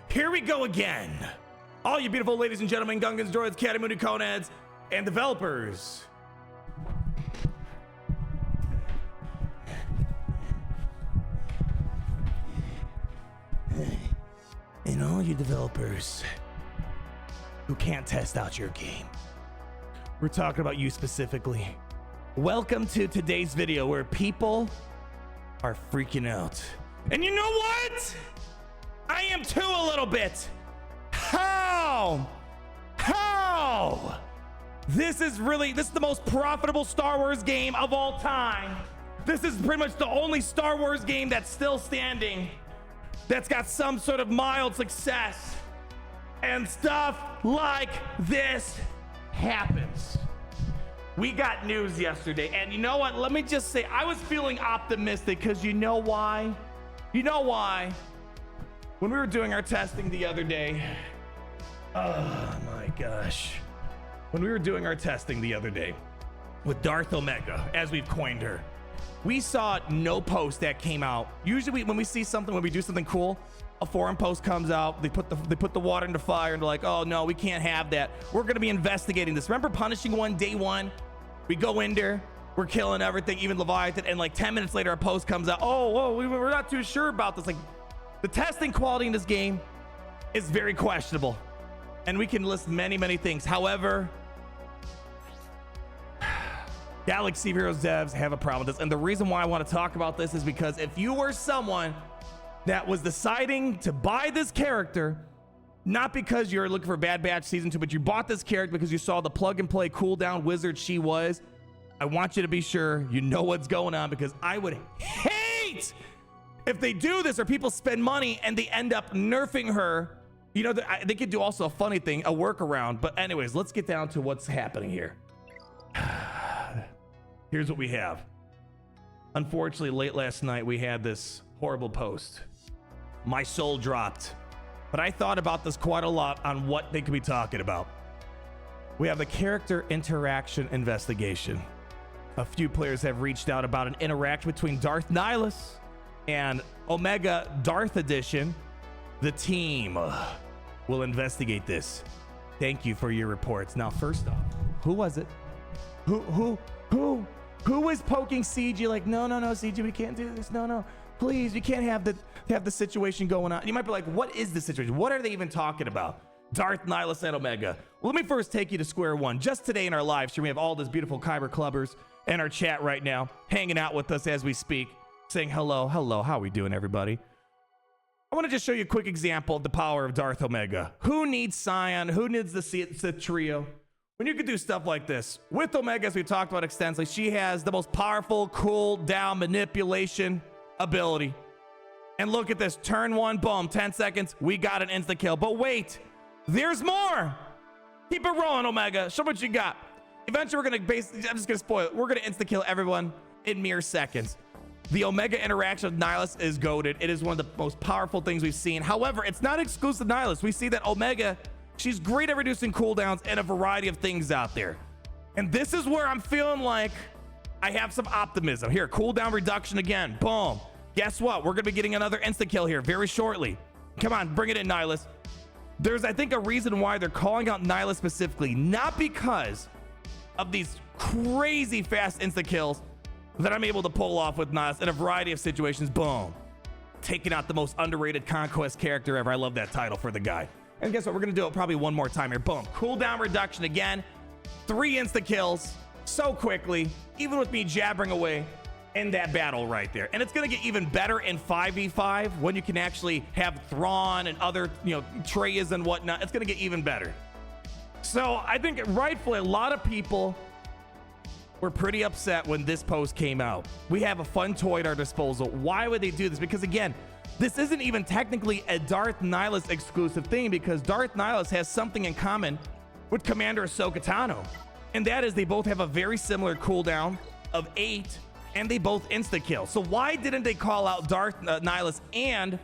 Here we go again. All you beautiful ladies and gentlemen, Gungans, droids, Katamuni, Conads, and developers. And all you developers who can't test out your game. We're talking about you specifically. Welcome to today's video where people are freaking out. And you know what? I am too a little bit. How? This is the most profitable Star Wars game of all time. This is pretty much the only Star Wars game that's still standing, that's got some sort of mild success. And stuff like this happens. We got news yesterday, and you know what? Let me just say, I was feeling optimistic because you know why? You know why? When we were doing our testing the other day, oh my gosh. When we were doing our testing the other day with Darth Omega, as we've coined her, we saw no post that came out. Usually when we see something, when we do something cool, a forum post comes out, they put the water in the fire and they're like, oh no, we can't have that. We're gonna be investigating this. Remember Punishing One, day one? We go in there, we're killing everything, even Leviathan, and like 10 minutes later, a post comes out, we're not too sure about this. Like, the testing quality in this game is very questionable, and we can list many things. However, Galaxy Heroes devs have a problem with this, and the reason why I want to talk about this is because if you were someone that was deciding to buy this character, not because you're looking for Bad Batch Season 2, but you bought this character because you saw the plug-and-play cooldown wizard she was, I want you to be sure you know what's going on, because I would hate if they do this or people spend money and they end up nerfing her. You know, they could do also a funny thing, a workaround. But anyways, let's get down to what's happening here. Here's what we have. Unfortunately, late last night, we had this horrible post. My soul dropped. But I thought about this quite a lot on what they could be talking about. We have the character interaction investigation. A few players have reached out about an interaction between Darth Nihilus and Omega Darth Edition. The team will investigate this. Thank you for your reports. Now, first off, who was it? Who was poking CG like, no, CG, we can't do this. No, please, we can't have the situation going on. You might be like, what is the situation? What are they even talking about? Darth Nihilus and Omega. Well, let me first take you to square one. Just today in our live stream, we have all these beautiful Kyber Clubbers in our chat right now, hanging out with us as we speak, saying hello. How are we doing, everybody? I want to just show you a quick example of the power of Darth Omega. Who needs Scion? Who needs the Sith trio? When you can do stuff like this. With Omega, as we talked about extensively, she has the most powerful cooldown manipulation ability. And look at this, turn one, boom, 10 seconds, we got an insta kill. But wait, there's more. Keep it rolling, Omega. Show what you got. Eventually, I'm just gonna spoil it. We're gonna insta kill everyone in mere seconds. The Omega interaction with Nihilus is goated. It is one of the most powerful things we've seen. However, it's not exclusive to Nihilus. We see that Omega, she's great at reducing cooldowns and a variety of things out there. And this is where I'm feeling like I have some optimism. Here, cooldown reduction again, boom. Guess what? We're gonna be getting another insta kill here very shortly. Come on, bring it in, Nihilus. There's, I think, a reason why they're calling out Nihilus specifically, not because of these crazy fast insta kills that I'm able to pull off with Nihilus in a variety of situations. Boom. Taking out the most underrated conquest character ever. I love that title for the guy. And guess what? We're gonna do it probably one more time here. Boom. Cooldown reduction again. 3 insta kills so quickly, even with me jabbering away in that battle right there. And it's gonna get even better in 5v5 when you can actually have Thrawn and other, Treyas and whatnot. It's gonna get even better. So I think rightfully a lot of people were pretty upset when this post came out. We have a fun toy at our disposal. Why would they do this? Because again, this isn't even technically a Darth Nihilus exclusive thing, because Darth Nihilus has something in common with Commander Ahsoka Tano. And that is they both have a very similar cooldown of 8, and they both insta-kill. So why didn't they call out Darth Nihilus and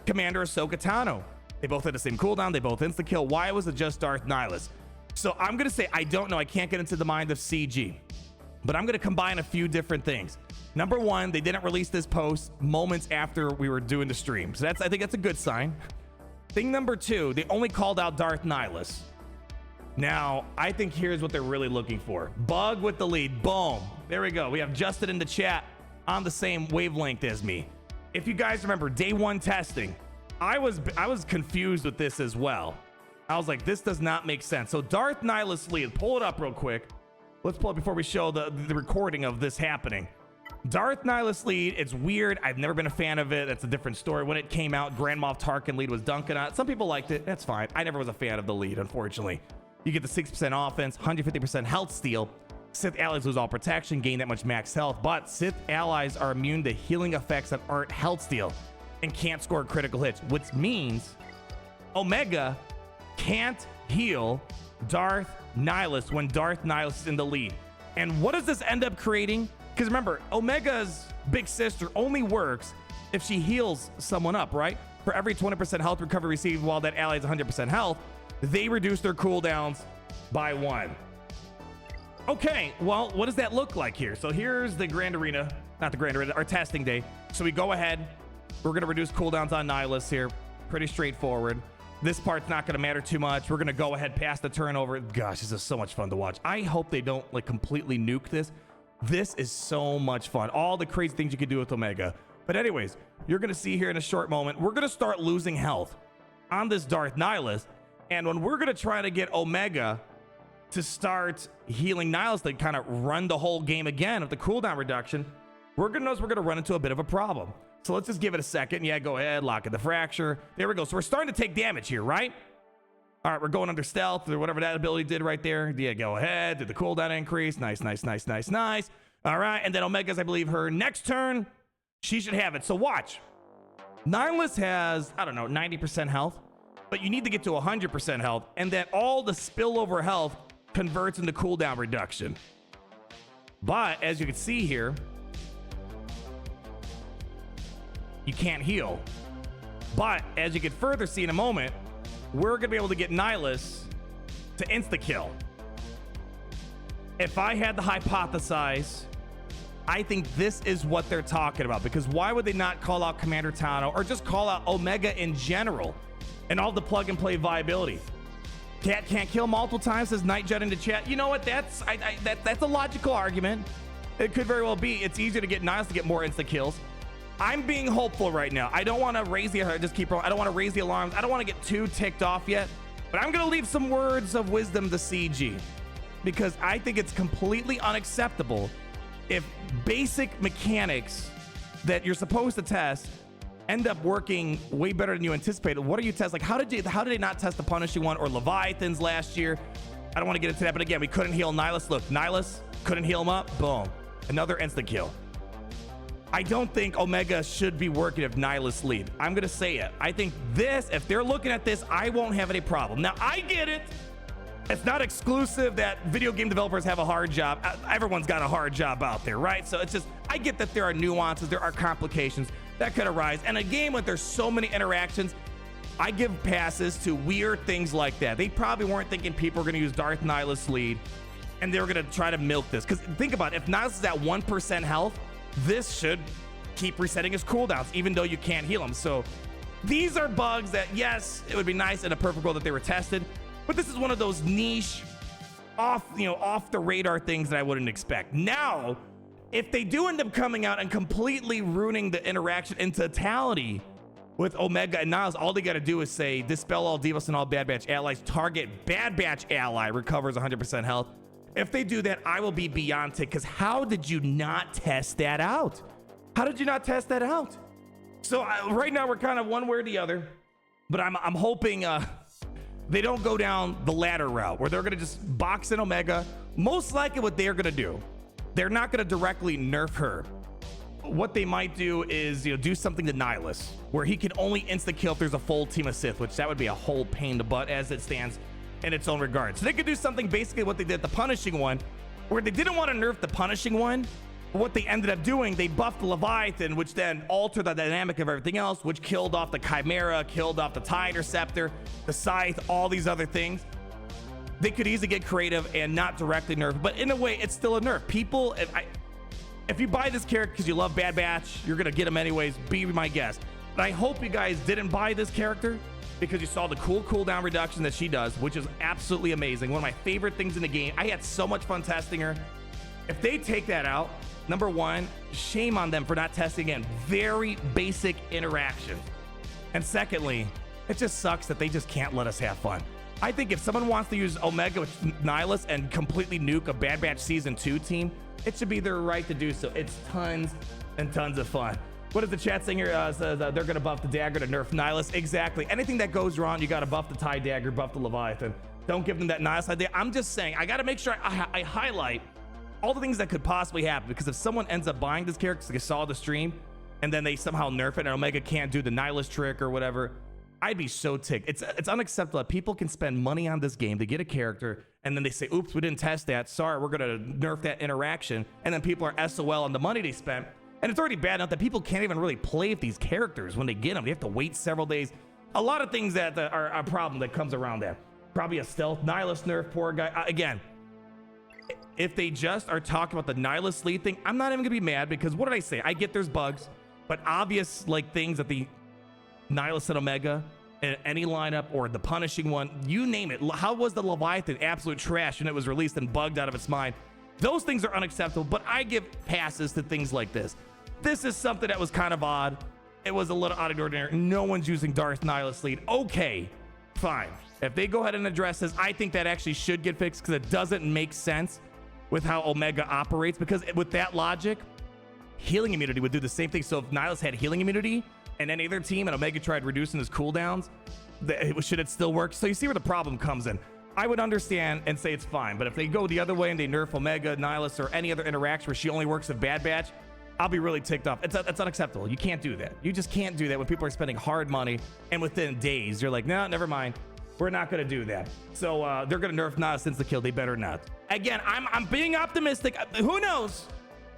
Commander Ahsoka Tano? They both had the same cooldown, they both insta-kill. Why was it just Darth Nihilus? So I'm gonna say, I don't know. I can't get into the mind of CG. but I'm going to combine a few different things. Number one, they didn't release this post moments after we were doing the stream. So I think that's a good sign. Thing number two, they only called out Darth Nihilus. Now, I think here's what they're really looking for. Bug with the lead. Boom. There we go. We have Justin in the chat on the same wavelength as me. If you guys remember day one testing, I was confused with this as well. I was like, this does not make sense. So Darth Nihilus lead. Pull it up real quick. Let's pull it before we show the recording of this happening. Darth Nihilus lead, it's weird. I've never been a fan of it. That's a different story. When it came out, Grand Moff Tarkin lead was dunking on it. Some people liked it. That's fine. I never was a fan of the lead, unfortunately. You get the 6% offense, 150% health steal. Sith allies lose all protection, gain that much max health, but Sith allies are immune to healing effects that aren't health steal and can't score critical hits, which means Omega can't heal Darth Nihilus when Darth Nihilus is in the lead. And what does this end up creating? Because remember, Omega's big sister only works if she heals someone up, right? For every 20% health recovery received while that ally is 100% health, they reduce their cooldowns by 1. Okay, well, what does that look like here? So here's the Grand Arena, not the Grand Arena, our testing day. So we go ahead, we're going to reduce cooldowns on Nihilus here. Pretty straightforward. This part's not going to matter too much. We're going to go ahead past the turnover. Gosh, this is so much fun to watch. I hope they don't like completely nuke this. This is so much fun. All the crazy things you can do with Omega. But anyways, you're going to see here in a short moment, we're going to start losing health on this Darth Nihilus. And when we're going to try to get Omega to start healing Nihilus to kind of run the whole game again with the cooldown reduction, we're going to notice we're going to run into a bit of a problem. So let's just give it a second. Yeah, go ahead, lock in the fracture. There we go. So we're starting to take damage here, right? All right, we're going under stealth or whatever that ability did right there. Yeah, go ahead. Did the cooldown increase? Nice, nice, nice, nice, nice. All right, and then Omega's, I believe, her next turn, she should have it. So watch. Nihilus has, I don't know, 90% health, but you need to get to 100% health, and then all the spillover health converts into cooldown reduction. But as you can see here, you can't heal. But as you can further see in a moment, we're gonna be able to get Nihilus to insta-kill. If I had to hypothesize, I think this is what they're talking about, because why would they not call out Commander Tano or just call out Omega in general and all the plug and play viability? Cat can't kill multiple times, says Nightjet in the chat. You know what? That's a logical argument. It could very well be. It's easier to get Nihilus to get more insta kills. I'm being hopeful right now. I don't want to raise the I don't want to raise the alarms. I don't want to get too ticked off yet, but I'm going to leave some words of wisdom to CG, because I think it's completely unacceptable if basic mechanics that you're supposed to test end up working way better than you anticipated. What are you testing? Like, how did they not test the punishing one or Leviathans last year? I don't want to get into that, but again, we couldn't heal Nihilus. Look, Nihilus couldn't heal him up. Boom, another instant kill. I don't think Omega should be working if Nihilus lead. I'm gonna say it. I think this, if they're looking at this, I won't have any problem. Now, I get it. It's not exclusive that video game developers have a hard job. Everyone's got a hard job out there, right? So it's just, I get that there are nuances, there are complications that could arise. And a game with there's so many interactions, I give passes to weird things like that. They probably weren't thinking people were gonna use Darth Nihilus lead and they were gonna try to milk this. Because think about it, if Nihilus is at 1% health, this should keep resetting his cooldowns, even though you can't heal him. So these are bugs that, yes, it would be nice in a perfect world that they were tested, but this is one of those niche, off the radar things that I wouldn't expect. Now, if they do end up coming out and completely ruining the interaction in totality with Omega and Nihilus, all they got to do is say, dispel all Devos and all Bad Batch allies, target Bad Batch ally, recovers 100% health. If they do that, I will be beyond ticked, because how did you not test that out? How did you not test that out? So right now we're kind of one way or the other, but I'm hoping they don't go down the ladder route where they're going to just box in Omega. Most likely what they're going to do, they're not going to directly nerf her. What they might do is do something to Nihilus where he can only insta-kill if there's a full team of Sith, which that would be a whole pain in the butt as it stands in its own regard. So they could do something basically what they did the punishing one, where they didn't want to nerf the punishing one. What they ended up doing, they buffed the Leviathan, which then altered the dynamic of everything else, which killed off the Chimera, killed off the TIE Interceptor, the Scythe, all these other things. they could easily get creative and not directly nerf, but in a way, it's still a nerf. People, if you buy this character because you love Bad Batch, you're gonna get him anyways. Be my guest. But I hope you guys didn't buy this character because you saw the cool cooldown reduction that she does, which is absolutely amazing. One of my favorite things in the game. I had so much fun testing her. If they take that out, number one, shame on them for not testing again. Very basic interaction. And secondly, it just sucks that they just can't let us have fun. I think if someone wants to use Omega with Nihilus and completely nuke a Bad Batch Season 2 team, it should be their right to do so. It's tons and tons of fun. What is the chat saying here? Says they're going to buff the dagger to nerf Nihilus. Exactly. Anything that goes wrong, you got to buff the TIE dagger, buff the Leviathan. Don't give them that Nihilus idea. I'm just saying, I got to make sure I highlight all the things that could possibly happen, because if someone ends up buying this character because they saw the stream and then they somehow nerf it and Omega can't do the Nihilus trick or whatever, I'd be so ticked. It's unacceptable that people can spend money on this game to get a character and then they say, oops, we didn't test that. Sorry, we're going to nerf that interaction. And then people are SOL on the money they spent. And it's already bad enough that people can't even really play with these characters when they get them. They have to wait several days. A lot of things that are a problem that comes around that. Probably a stealth Nihilus nerf, poor guy. Again, if they just are talking about the Nihilus lead thing, I'm not even going to be mad, because what did I say? I get there's bugs, but obvious like things that the Nihilus and Omega in any lineup, or the punishing one, you name it. How was the Leviathan absolute trash when it was released and bugged out of its mind? Those things are unacceptable, but I give passes to things like this. This is something that was kind of odd. It was a little out of the ordinary. No one's using Darth Nihilus lead. Okay, fine. If they go ahead and address this, I think that actually should get fixed, because it doesn't make sense with how Omega operates, because with that logic, healing immunity would do the same thing. So if Nihilus had healing immunity and any other team and Omega tried reducing his cooldowns, should it still work? So you see where the problem comes in. I would understand and say it's fine, but if they go the other way and they nerf Omega, Nihilus, or any other interaction where she only works with Bad Batch, I'll be really ticked off. It's unacceptable. You can't do that. You just can't do that when people are spending hard money and within days you're like, no, never mind. We're not going to do that. So they're going to nerf Nihilus since the kill. They better not. Again, I'm being optimistic. Who knows?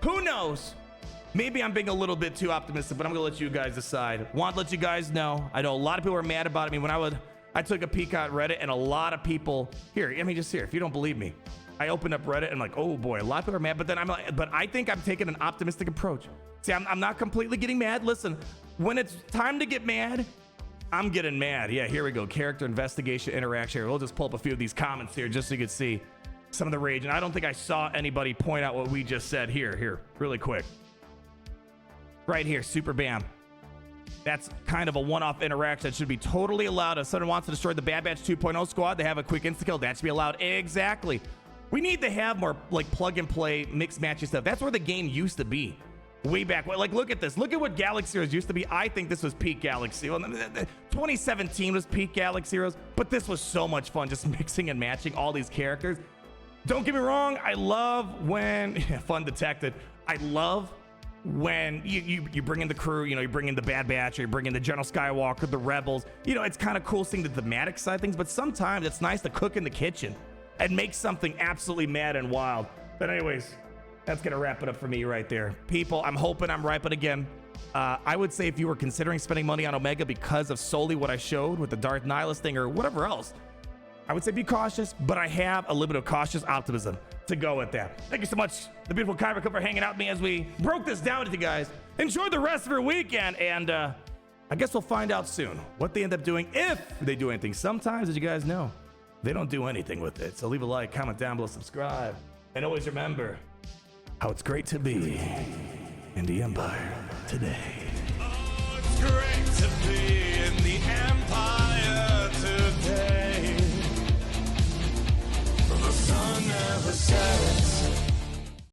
Who knows? Maybe I'm being a little bit too optimistic, but I'm going to let you guys decide. Want to let you guys know. I know a lot of people are mad about me. When I took a peek at Reddit, and a lot of people here. I mean, just here. If you don't believe me, I opened up Reddit and I'm like, oh boy, a lot of people are mad. But then but I think I'm taking an optimistic approach. See, I'm not completely getting mad. Listen, when it's time to get mad, I'm getting mad. Yeah, here we go. Character investigation interaction. Here, we'll just pull up a few of these comments here just so you can see some of the rage. And I don't think I saw anybody point out what we just said here, really quick. Right here, Super Bam. That's kind of a one-off interaction that should be totally allowed. If someone wants to destroy the Bad Batch 2.0 squad, they have a quick insta-kill. That should be allowed. Exactly. We need to have more like plug-and-play, mixed matches stuff. That's where the game used to be. Way back. Like, look at this. Look at what Galaxy Heroes used to be. I think this was peak Galaxy. Well, 2017 was peak Galaxy Heroes, but this was so much fun, just mixing and matching all these characters. Don't get me wrong. I love when... fun detected. I love when you bring in the crew, you bring in the Bad Batch, or you bring in the General Skywalker, the Rebels. It's kind of cool seeing the thematic side of things, but sometimes it's nice to cook in the kitchen and make something absolutely mad and wild. But anyways, that's gonna wrap it up for me right there. People, I'm hoping I'm right, but again, I would say if you were considering spending money on Omega because of solely what I showed with the Darth Nihilus thing or whatever else, I would say be cautious, but I have a little bit of cautious optimism to go with that. Thank you so much, the beautiful Kyber Cup, for hanging out with me as we broke this down with you guys. Enjoy the rest of your weekend, and I guess we'll find out soon what they end up doing, if they do anything. Sometimes, as you guys know, they don't do anything with it. So leave a like, comment down below, subscribe, and always remember how it's great to be in the Empire today. Oh, it's great to be in the Empire today. The sun never sets.